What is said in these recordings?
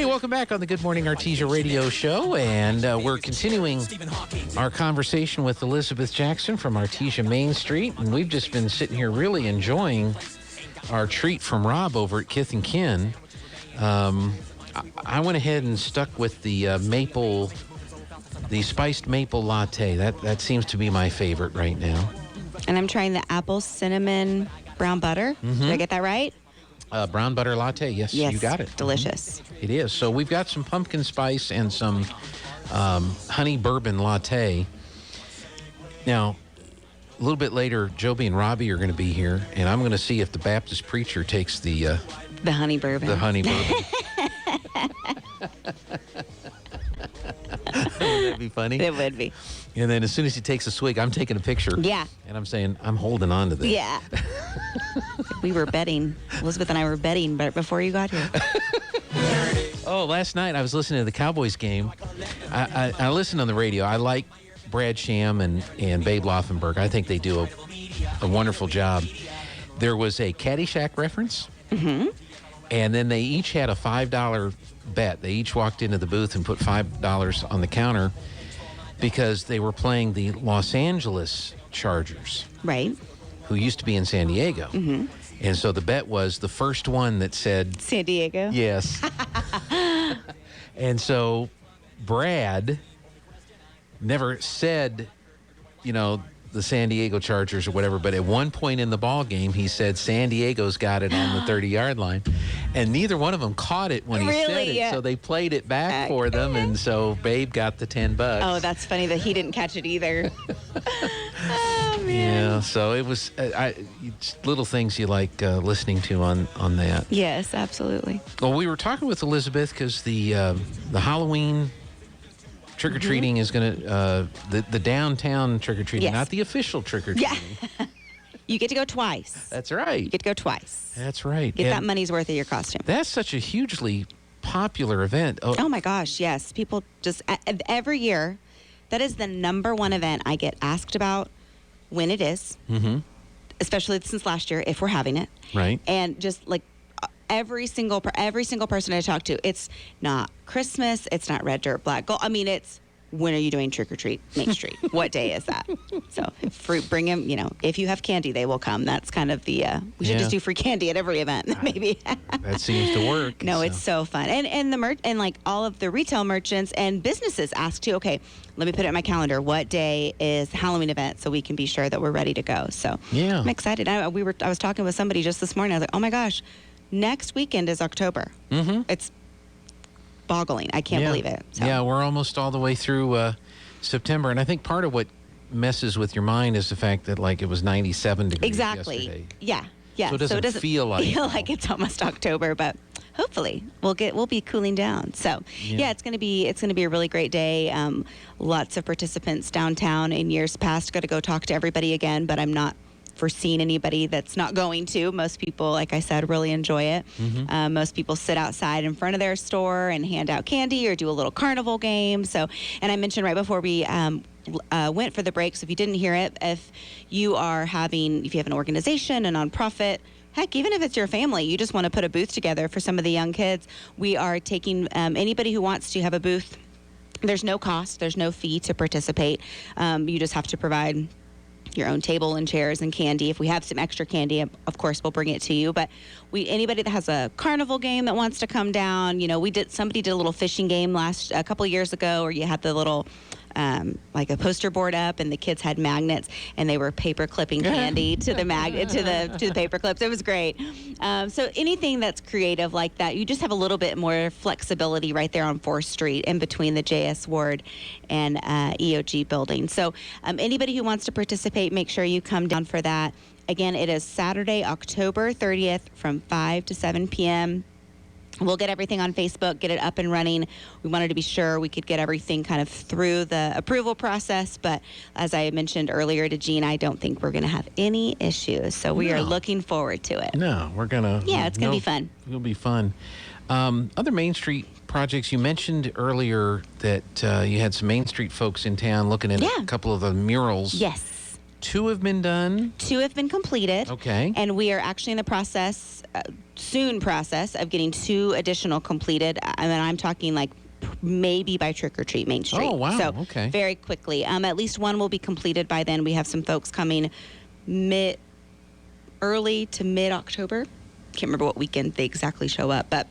Hey, welcome back on the Good Morning Artesia radio show, and we're continuing our conversation with Elizabeth Jackson from Artesia MainStreet, and we've just been sitting here really enjoying our treat from Rob over at Kith and Kin. I went ahead and stuck with the spiced maple latte. That seems to be my favorite right now. And I'm trying the apple cinnamon brown butter. Mm-hmm. Did I get that right? Brown butter latte. Yes, you got it. Delicious. Mm-hmm. It is. So we've got some pumpkin spice and some honey bourbon latte. Now, a little bit later, Joby and Robbie are going to be here, and I'm going to see if the Baptist preacher takes the honey bourbon. The honey bourbon. Wouldn't that be funny? It would be. And then as soon as he takes a swig, I'm taking a picture. Yeah. And I'm saying, I'm holding on to this. Yeah. We were betting. Elizabeth and I were betting but before you got here. Oh, last night I was listening to the Cowboys game. I listened on the radio. I like Brad Sham and Babe Laufenberg. I think they do a wonderful job. There was a Caddyshack reference. Mm-hmm. And then they each had a $5 bet. They each walked into the booth and put $5 on the counter because they were playing the Los Angeles Chargers. Right. Who used to be in San Diego. Mm-hmm. And so the bet was the first one that said... San Diego? Yes. And so Brad never said, the San Diego Chargers or whatever, but at one point in the ball game, he said San Diego's got it on the 30-yard line. And neither one of them caught it when he said it, yeah. So they played it back for them, and so Babe got the $10. Oh, that's funny that he didn't catch it either. Oh, man. Yeah, so it was little things you like listening to on that. Yes, absolutely. Well, we were talking with Elizabeth because the Halloween trick-or-treating is going to, the downtown trick-or-treating, yes. not the official trick-or-treating. Yeah. You get to go twice. That's right. You get to go twice. That's right. Get that money's worth of your costume. That's such a hugely popular event. Oh my gosh, yes. People just, every year, that is the number one event I get asked about when it is, especially since last year, if we're having it. Right. And just like every single person I talk to, it's not Christmas, it's not red dirt, black gold. I mean, it's when are you doing trick or treat, Main Street? What day is that? So bring them. If you have candy, they will come. That's kind of the. We should just do free candy at every event, maybe. That seems to work. No, it's so fun, and the and like all of the retail merchants and businesses ask too. Okay, let me put it in my calendar. What day is the Halloween event so we can be sure that we're ready to go. So yeah, I'm excited. I was talking with somebody just this morning. I was like, oh my gosh. Next weekend is October. Mm-hmm. It's boggling. I can't believe it. So. Yeah, we're almost all the way through September. And I think part of what messes with your mind is the fact that, it was 97 degrees yesterday. Yeah. So it doesn't feel like it's almost October, but hopefully we'll be cooling down. So it's going to be a really great day. Lots of participants downtown. In years past, got to go talk to everybody again, but I'm not foreseen anybody that's not going to. Most people, like I said, really enjoy it. Mm-hmm. Most people sit outside in front of their store and hand out candy or do a little carnival game. So, and I mentioned right before we went for the break, so if you didn't hear it, if you have an organization, a nonprofit, heck, even if it's your family, you just want to put a booth together for some of the young kids, we are taking anybody who wants to have a booth. There's no cost. There's no fee to participate. You just have to provide your own table and chairs and candy. If we have some extra candy, of course, we'll bring it to you. But anybody that has a carnival game that wants to come down, somebody did a little fishing game a couple years ago, or you had the little like a poster board up, and the kids had magnets, and they were paper clipping candy to the to the paper clips. It was great. So anything that's creative like that, you just have a little bit more flexibility right there on 4th Street in between the JS Ward and EOG building. So anybody who wants to participate, make sure you come down for that. Again, it is Saturday, October 30th from 5 to 7 p.m. We'll get everything on Facebook, get it up and running. We wanted to be sure we could get everything kind of through the approval process. But as I mentioned earlier to Jean, I don't think we're going to have any issues. So we are looking forward to it. No, we're going to. Yeah, it's going to be fun. It'll be fun. Other Main Street projects, you mentioned earlier that you had some Main Street folks in town looking at a couple of the murals. Yes. 2 have been done. 2 have been completed. Okay. And we are actually in the process, process of getting 2 additional completed. And then I'm talking like maybe by Trick or Treat Main Street. Oh, wow. So Okay. very quickly. At least 1 will be completed by then. We have some folks coming early to mid-October. Can't remember what weekend they exactly show up, but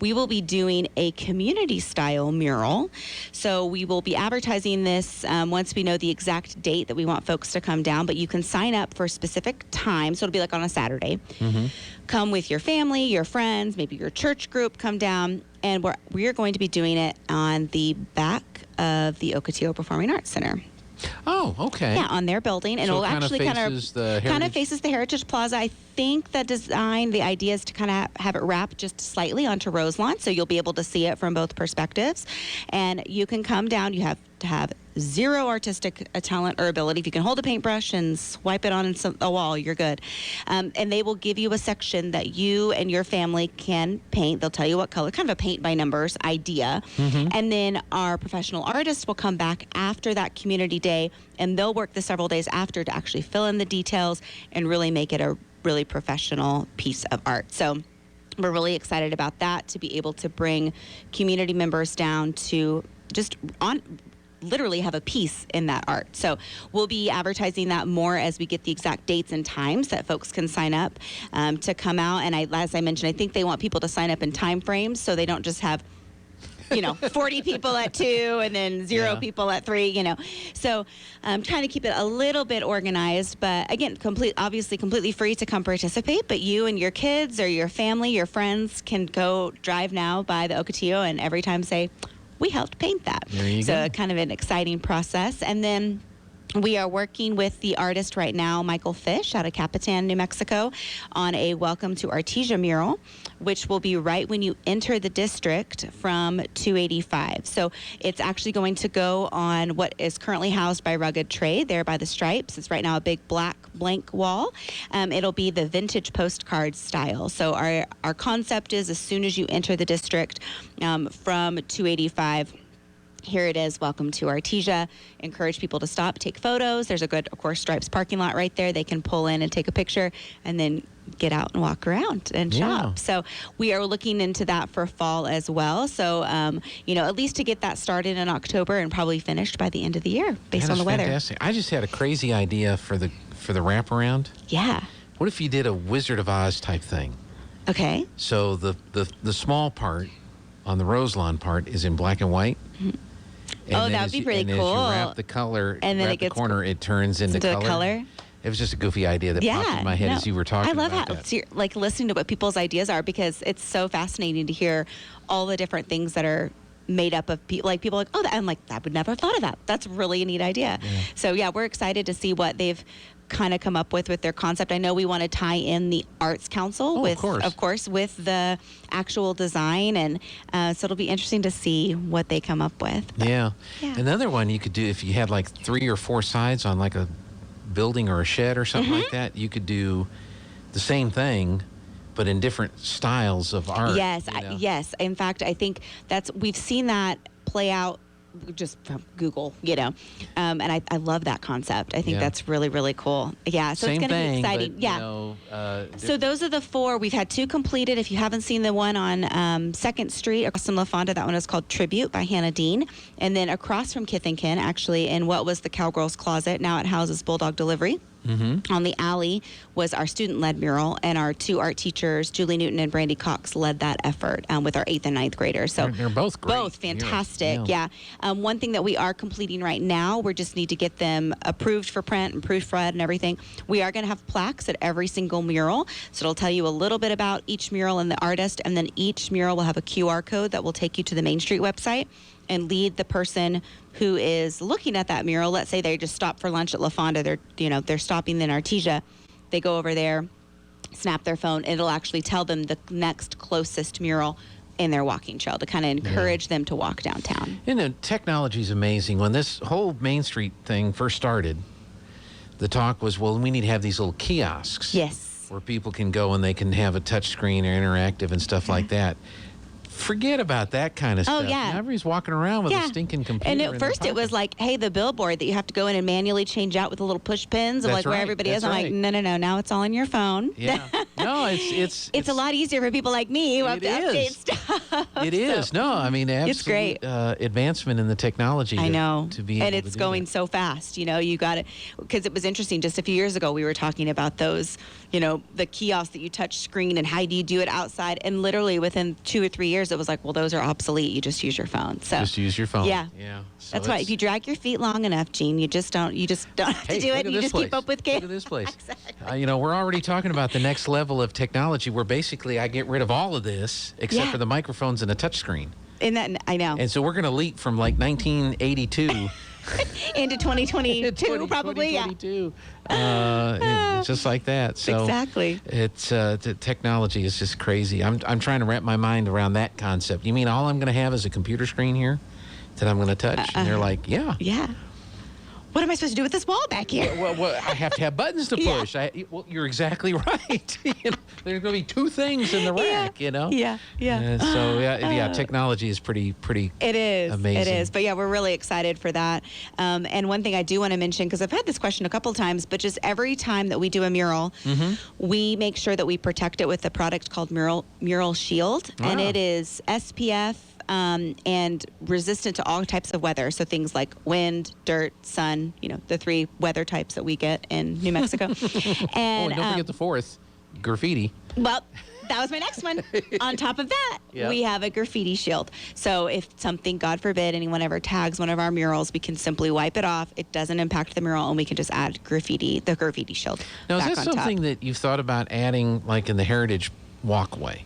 we will be doing a community-style mural. So we will be advertising this once we know the exact date that we want folks to come down, but you can sign up for a specific time. So it'll be like on a Saturday. Mm-hmm. Come with your family, your friends, maybe your church group, come down, and we're going to be doing it on the back of the Ocotillo Performing Arts Center. Oh, okay. Yeah, on their building, and So it'll it actually kind of Heritage- faces the Heritage Plaza. I think the idea is to kind of have it wrap just slightly onto Roselawn, so you'll be able to see it from both perspectives. And you can come down. You have to have zero artistic talent or ability. If you can hold a paintbrush and swipe it on a wall, you're good. And they will give you a section that you and your family can paint. They'll tell you what color, kind of a paint by numbers idea. Mm-hmm. And then our professional artists will come back after that community day, and they'll work the several days after to actually fill in the details and really make it a really professional piece of art. So we're really excited about that, to be able to bring community members down to just literally have a piece in that art. So we'll be advertising that more as we get the exact dates and times that folks can sign up to come out. And as I mentioned, I think they want people to sign up in time frames, so they don't just have 40 people at 2 and then 0 people at 3, So I'm trying to keep it a little bit organized, but again, obviously completely free to come participate, but you and your kids or your family, your friends can go drive now by the Ocotillo and every time say, we helped paint that. There you so go. Kind of an exciting process. And then we are working with the artist right now, Michael Fish, out of Capitan, New Mexico, on a Welcome to Artesia mural, which will be right when you enter the district from 285. So it's actually going to go on what is currently housed by Rugged Trade, there by the Stripes. It's right now a big black blank wall. It'll be the vintage postcard style. So our concept is, as soon as you enter the district from 285, here it is, welcome to Artesia. Encourage people to stop, take photos. There's a good, of course, Stripes parking lot right there. They can pull in and take a picture and then get out and walk around and shop. So we are looking into that for fall as well. So, at least to get that started in October and probably finished by the end of the year based on the weather. Fantastic. I just had a crazy idea for the wraparound. Yeah. What if you did a Wizard of Oz type thing? Okay. So the small part on the Roselawn part is in black and white. Mm-hmm. And that would be pretty cool. As you wrap the color, and then wrap the corner, it turns into color. It was just a goofy idea that popped in my head as you were talking about that. I love how, like, listening to what people's ideas are, because it's so fascinating to hear all the different things that are made up of people. Like, people are like, oh, I'm like, I would never have thought of that. That's really a neat idea. Yeah. So, we're excited to see what they've kind of come up with their concept. I know we want to tie in the Arts Council of course, with the actual design, and so it'll be interesting to see what they come up with. Yeah. Another one you could do, if you had like 3 or 4 sides on like a building or a shed or something like that, you could do the same thing but in different styles of art. Yes. In fact, I think we've seen that play out just from Google, and I love that concept. I think that's really, really cool. Yeah, so Same it's going to be exciting. But, so those are the 4. We've had 2 completed. If you haven't seen the one on 2nd Street across from La Fonda, that one is called Tribute by Hannah Dean. And then across from Kith and Kin, actually, in what was the Cowgirls Closet, now it houses Bulldog Delivery. Mm-hmm. On the alley was our student-led mural, and our 2 art teachers, Julie Newton and Brandy Cox, led that effort with our 8th and 9th graders. So they're both great. Both fantastic, yeah. One thing that we are completing right now, we just need to get them approved for print and proofread and everything. We are going to have plaques at every single mural, so it'll tell you a little bit about each mural and the artist, and then each mural will have a QR code that will take you to the MainStreet website and lead the person who is looking at that mural. Let's say they just stopped for lunch at La Fonda. They're stopping in Artesia. They go over there, snap their phone. It'll actually tell them the next closest mural in their walking trail to kind of encourage them to walk downtown. Technology is amazing. When this whole Main Street thing first started, the talk was, well, we need to have these little kiosks. Yes. Where people can go and they can have a touch screen or interactive and stuff like that. forget about that kind of stuff. yeah. Now everybody's walking around with a stinking computer. And in at their first it was pocket. like, hey, the billboard that you have to go in and manually change out with the little push pins of That's like where right. everybody That's is. I'm right. like, no. Now it's all on your phone. Yeah. No, it's It's a lot easier for people like me who have to update stuff. It is. So, No, I mean, it's great. Advancement in the technology. I know. To be able and to it's do going that. so fast. You know, you got it. Because it was interesting. Just a few years ago, we were talking about those, you know, the kiosks that you touch screen and how do you do it outside. And literally within 2 or 3 years, it was like, well, those are obsolete. You just use your phone. So Just use your phone. Yeah. Yeah. So that's right. If you drag your feet long enough, Gene, you just don't have Hey, to do look it. at You this just keep place. up with Look kids. at this place. Exactly. You know, we're already talking about the next level of technology where basically I get rid of all of this except Yeah. for the microphones and a touchscreen. And that, I know. And so we're going to leap from like 1982 Into 2022, probably. 2022. Just like that. So Exactly. It's the technology is just crazy. I'm trying to wrap my mind around that concept. You mean all I'm going to have is a computer screen here that I'm going to touch? And they're like, yeah. Yeah. What am I supposed to do with this wall back here? Well, I have to have buttons to Yeah. push. Well, you're exactly right. You know, there's going to be two things in the rack, you know? Yeah. So, technology is pretty It is. amazing. It is. But yeah, we're really excited for that. And one thing I do want to mention, because I've had this question a couple times, but just every time that we do a mural, we make sure that we protect it with a product called Mural Shield. And Wow. it is SPF and resistant to all types of weather. So things like wind, dirt, sun, you know, the 3 weather types that we get in New Mexico. And don't forget the fourth, graffiti. Well, that was my next one. On top of that, we have a graffiti shield. So if something, God forbid, anyone ever tags one of our murals, we can simply wipe it off. It doesn't impact the mural, and we can just add the graffiti shield Now, back is that on something top. that you've thought about adding, like in the Heritage Walkway,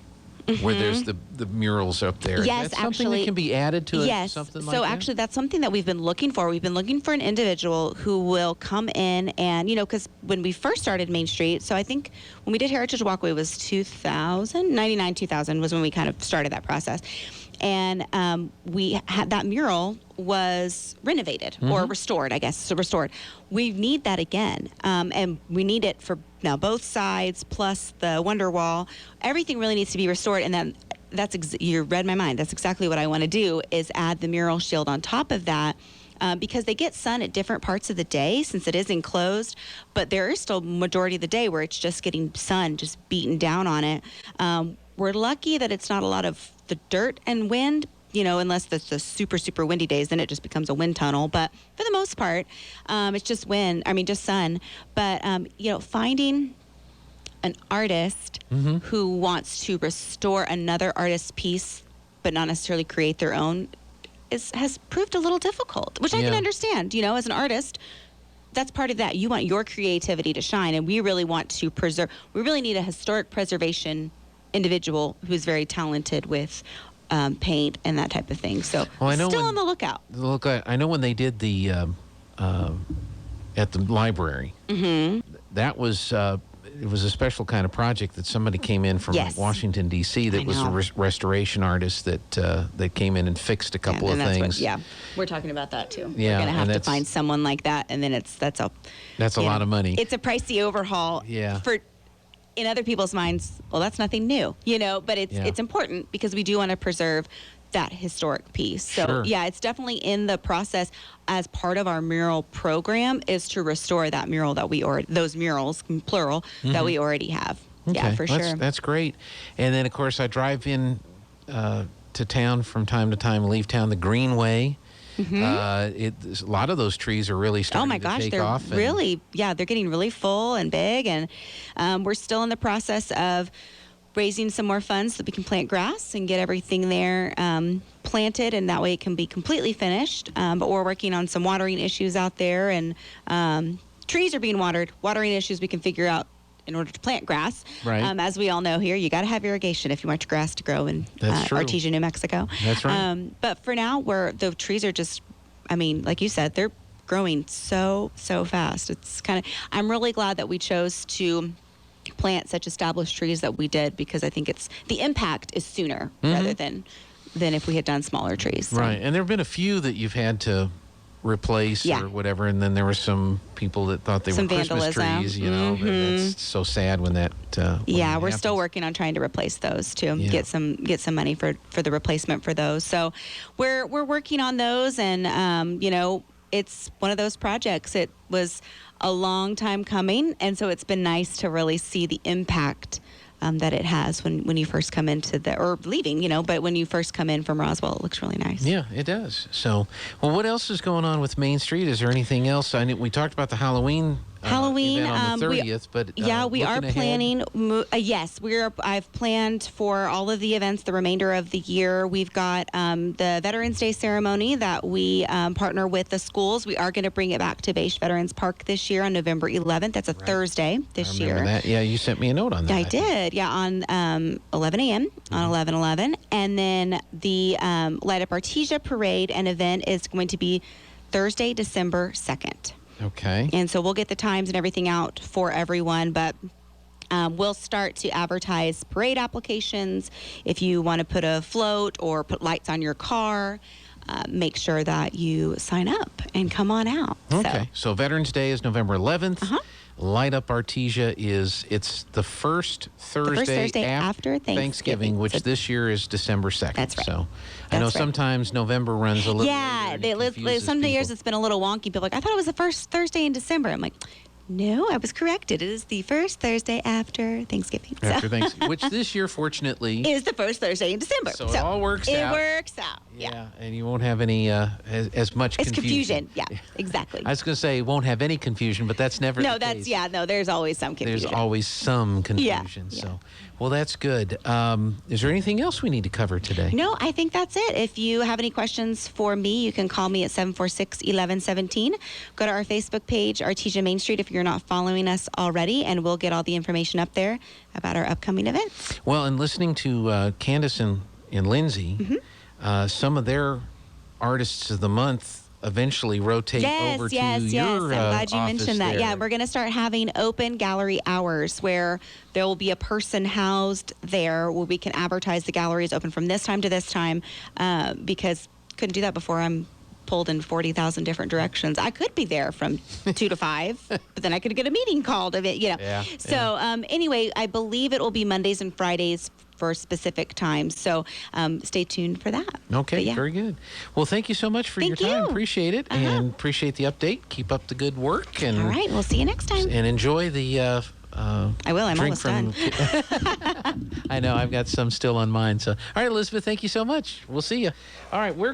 where there's the murals up there? Is Yes, that something actually- that can be added to it? Yes. Something So like that? actually, that's something that we've been looking for. We've been looking for an individual who will come in and, you know, because when we first started MainStreet, so I think when we did Heritage Walkway was 99, 2000 was when we kind of started that process. And we had that mural was renovated or restored, I guess. So restored. We need that again. And we need it for now both sides plus the Wonder Wall. Everything really needs to be restored. And then you read my mind. That's exactly what I want to do is add the Mural Shield on top of that. Because they get sun at different parts of the day since it is enclosed, but there is still majority of the day where it's just getting sun just beaten down on it. We're lucky that it's not a lot of the dirt and wind, you know, unless it's the super, super windy days, then it just becomes a wind tunnel. But for the most part, it's just just sun. But, you know, finding an artist who wants to restore another artist's piece, but not necessarily create their own, has proved a little difficult, which I can understand. You know, as an artist, that's part of that. You want your creativity to shine, and we really want to preserve. We really need a historic preservation individual who's very talented with paint and that type of thing. So, I know still on the lookout. Look, I know when they did the at the library, that was it was a special kind of project that somebody came in from Yes. Washington D.C. that I was a know. restoration artist that came in and fixed a couple of and that's things. we're talking about that too. Yeah, we're gonna and have to that's- find someone like that, and then that's a That's a lot of money. It's a pricey overhaul. Yeah. For in other people's minds, well, that's nothing new, you know. But it's important because we do want to preserve that historic piece. So Sure. yeah, it's definitely in the process as part of our mural program is to restore that mural that those murals plural that we already have. Yeah, Okay, for that's, sure. That's great. And then, of course, I drive in to town from time to time, leave town the Greenway. A lot of those trees are really starting Oh my to gosh, take they're off. and- really, they're getting really full and big, and we're still in the process of raising some more funds so that we can plant grass and get everything there planted, and that way it can be completely finished. But we're working on some watering issues out there, and trees are being watered. Watering issues we can figure out in order to plant grass. Right. As we all know here, you got to have irrigation if you want your grass to grow in That's true. Artesia, New Mexico. That's right. But for now, the trees are just, I mean, like you said, they're growing so fast. It's I'm really glad that we chose to plant such established trees that we did, because I think the impact is sooner rather than if we had done smaller trees. So. Right. And there have been a few that you've had to replace Yeah. or whatever, and then there were some people that thought they Some were Christmas vandalism. trees. You know, that's so sad when that. When Yeah, that we're still happens. working on trying to replace those too. Yeah. Get some money for the replacement for those. So we're working on those, and it's one of those projects. It was a long time coming, and so it's been nice to really see the impact that it has when you first come into or leaving, but when you first come in from Roswell, it looks really nice. Yeah, it does. So, well, what else is going on with Main Street? Is there anything else? I know we talked about the Halloween event on the 30th, but we are looking ahead? planning. Yes, I've planned for all of the events the remainder of the year. We've got the Veterans Day ceremony that we partner with the schools. We are going to bring it back to Beige Veterans Park this year on November 11th. That's a Thursday this I remember year. that. Yeah, you sent me a note on that. I did. Yeah, on 11 a.m. on 11/11, and then the Light Up Artesia parade and event is going to be Thursday, December 2nd. Okay. And so we'll get the times and everything out for everyone, but we'll start to advertise parade applications. If you want to put a float or put lights on your car, make sure that you sign up and come on out. Okay. So Veterans Day is November 11th. Light Up Artesia it's the first Thursday after Thanksgiving, which this year is December 2nd. That's right. So I know sometimes November runs a little later and it confuses some years people. it's been a little wonky. People are like, I thought it was the first Thursday in December. I'm like, no, I was corrected. It is the first Thursday after Thanksgiving. After Thanksgiving, which this year, fortunately, is the first Thursday in December. So it all works out. It works out. Yeah. And you won't have any as much It's confusion. Yeah, exactly. I was going to say won't have any confusion, but that's never the case. There's always some confusion. There's always some confusion. Yeah. So, well, that's good. Is there anything else we need to cover today? No, I think that's it. If you have any questions for me, you can call me at 746-1117. Go to our Facebook page, Artesia Main Street, if you're not following us already, and we'll get all the information up there about our upcoming events. Well, and listening to Candace and Lindsay, some of their artists of the month eventually rotate over to your I'm glad you office mentioned that. there. Yeah, we're going to start having open gallery hours where there will be a person housed there where we can advertise the gallery is open from this time to this time because couldn't do that before. I'm pulled in 40,000 different directions. I could be there from 2 to 5, but then I could get a meeting called of it, Yeah, So anyway, I believe it will be Mondays and Fridays for specific times. So stay tuned for that. Okay, very good. Well, thank you so much for your time. you. Appreciate it and appreciate the update. Keep up the good work. And, All right, we'll see you next time. And enjoy the I will. I'm drink almost done. I know. I've got some still on mine. So, all right, Elizabeth, thank you so much. We'll see you. All right, we're